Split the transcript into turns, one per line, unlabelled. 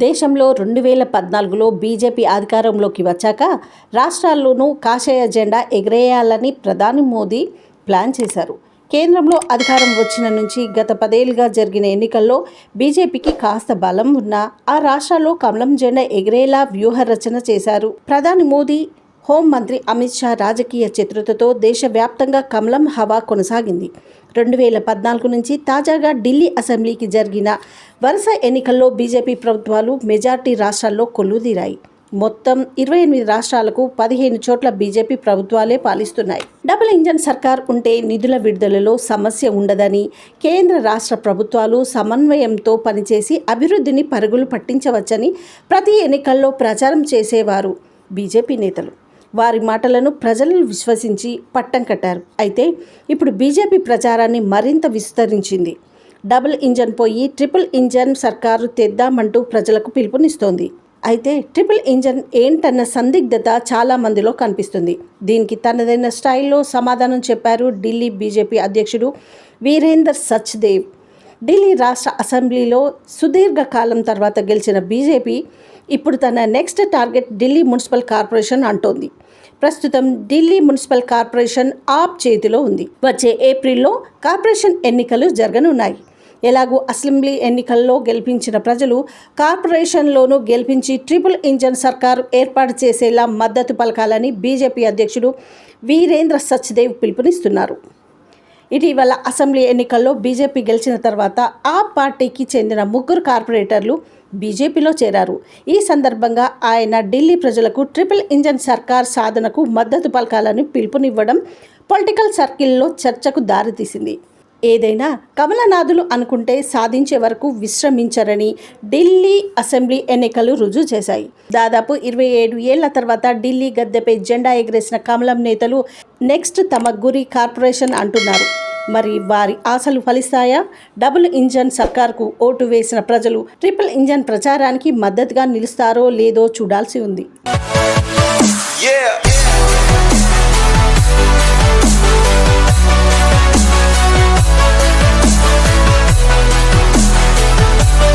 దేశంలో 2014లో బీజేపీ అధికారంలోకి వచ్చాక రాష్ట్రాల్లోనూ కాషాయ జెండా ఎగరేయాలని ప్రధాని మోదీ ప్లాన్ చేశారు. కేంద్రంలో అధికారం వచ్చిన నుంచి గత 10 ఏళ్లుగా జరిగిన ఎన్నికల్లో బీజేపీకి కాస్త బలం ఉన్నా ఆ రాష్ట్రాల్లో కమలం జెండా ఎగిరేలా వ్యూహ రచన చేశారు. ప్రధాని మోదీ, హోంమంత్రి అమిత్ షా రాజకీయ చతురతతో దేశవ్యాప్తంగా కమలం హవా కొనసాగింది. 2014 నుంచి తాజాగా ఢిల్లీ అసెంబ్లీకి జరిగిన వరుస ఎన్నికల్లో బీజేపీ ప్రభుత్వాలు మెజార్టీ రాష్ట్రాల్లో కొలువుదీరాయి. మొత్తం 28 రాష్ట్రాలకు 15 చోట్ల బీజేపీ ప్రభుత్వాలే పాలిస్తున్నాయి. డబుల్ ఇంజన్ సర్కార్ ఉంటే నిధుల విడుదలలో సమస్య ఉండదని, కేంద్ర రాష్ట్ర ప్రభుత్వాలు సమన్వయంతో పనిచేసి అభివృద్ధిని పరుగులు పట్టించవచ్చని ప్రతి ఎన్నికల్లో ప్రచారం చేసేవారు బీజేపీ నేతలు. వారి మాటలను ప్రజలు విశ్వసించి పట్టం కట్టారు. అయితే ఇప్పుడు బీజేపీ ప్రచారాన్ని మరింత విస్తరించింది. డబుల్ ఇంజన్ పోయి ట్రిపుల్ ఇంజన్ సర్కారు తెద్దామంటూ ప్రజలకు పిలుపునిస్తోంది. అయితే ట్రిపుల్ ఇంజన్ ఏంటన్న సందిగ్ధత చాలా మందిలో కనిపిస్తుంది. దీనికి తనదైన స్టైల్లో సమాధానం చెప్పారు ఢిల్లీ బీజేపీ అధ్యక్షుడు వీరేందర్ సచ్దేవ్. ఢిల్లీ రాష్ట్ర అసెంబ్లీలో సుదీర్ఘకాలం తర్వాత గెలిచిన బీజేపీ ఇప్పుడు తన next target Delhi municipal corporation అంటోంది. ప్రస్తుతం ఢిల్లీ మున్సిపల్ కార్పొరేషన్ ఆప్ చేతిలో ఉంది. వచ్చే ఏప్రిల్లో కార్పొరేషన్ ఎన్నికలు జరగనున్నాయి. ఎలాగూ అసెంబ్లీ ఎన్నికల్లో గెలిపించిన ప్రజలు కార్పొరేషన్లోనూ గెలిపించి ట్రిపుల్ ఇంజన్ సర్కారు ఏర్పాటు చేసేలా మద్దతు పలకాలని బీజేపీ అధ్యక్షుడు వీరేంద్ర సచ్దేవ్ పిలుపునిస్తున్నారు. ఇటీవల అసెంబ్లీ ఎన్నికల్లో బీజేపీ గెలిచిన తర్వాత ఆ పార్టీకి చెందిన 3 కార్పొరేటర్లు బీజేపీలో చేరారు. ఈ సందర్భంగా ఆయన ఢిల్లీ ప్రజలకు ట్రిపుల్ ఇంజన్ సర్కార్ సాధనకు మద్దతు పలకాలని పిలుపునివ్వడం పొలిటికల్ సర్కిల్లో చర్చకు దారితీసింది. ఏదైనా కమలనాథులు అనుకుంటే సాధించే వరకు విశ్రమించరని ఢిల్లీ అసెంబ్లీ ఎన్నికలు రుజువు చేశాయి. దాదాపు 27 ఏళ్ల తర్వాత ఢిల్లీ గద్దెపై జెండా ఎగరేసిన కమలం నేతలు నెక్స్ట్ తమ గురి కార్పొరేషన్ అంటున్నారు. మరి వారి ఆశలు ఫలిస్తాయా? డబుల్ ఇంజన్ సర్కార్కు ఓటు వేసిన ప్రజలు ట్రిపుల్ ఇంజన్ ప్రచారానికి మద్దతుగా నిలుస్తారో లేదో చూడాల్సి ఉంది.